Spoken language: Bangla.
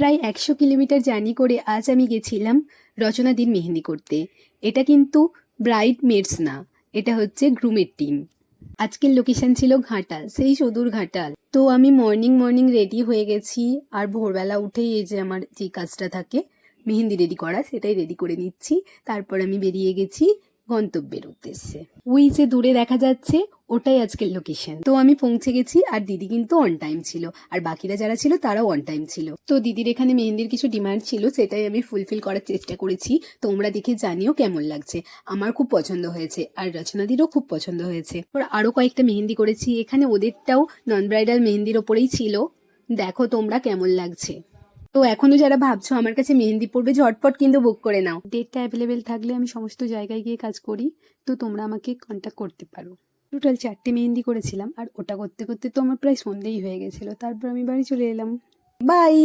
প্রায় ১০০ কিলোমিটার জার্নি করে আজ আমি গেছিলাম রচনাদির মেহেন্দি করতে। এটা কিন্তু ব্রাইড মেডস না, এটা হচ্ছে গ্রুমের টিম। আজকের লোকেশন ছিল ঘাটাল, সেই সুদূর ঘাটাল। তো আমি মর্নিং মর্নিং রেডি হয়ে গেছি, আর ভোরবেলা উঠেই এই যে আমার যে কাজটা থাকে মেহেন্দি রেডি করা, সেটাই রেডি করে নিচ্ছি। তারপর আমি বেরিয়ে গেছি গন্তব্যের উদ্দেশ্যে। ওই যে দূরে দেখা যাচ্ছে ওটাই আজকের লোকেশন। তো আমি পৌঁছে গেছি, আর দিদি কিন্তু অন টাইম ছিল, আর বাকিরা যারা ছিল তারাও অন টাইম ছিল। তো দিদির এখানে মেহেন্দির কিছু ডিমান্ড ছিল, সেটাই আমি ফুলফিল করার চেষ্টা করেছি। তোমরা দেখে জানিও কেমন লাগছে। আমার খুব পছন্দ হয়েছে, আর রচনাদিরও খুব পছন্দ হয়েছে। ওরা আরও কয়েকটা মেহেন্দি করেছি এখানে, ওদেরটাও নন ব্রাইডাল মেহেন্দির ওপরেই ছিল। দেখো তোমরা কেমন লাগছে। তো এখনো যারা ভাবছো আমার কাছে মেহেন্দি পড়বে, ঝটপট কিন্তু বুক করে নাও। ডেটটা অ্যাভেলেবেল থাকলে আমি সমস্ত জায়গায় গিয়ে কাজ করি, তো তোমরা আমাকে কন্ট্যাক্ট করতে পারো। টোটাল 4টে মেহেন্দি করেছিলাম, আর ওটা করতে করতে তো আমার প্রায় সন্ধেই হয়ে গেছিলো। তারপর আমি বাড়ি চলে এলাম। বাই।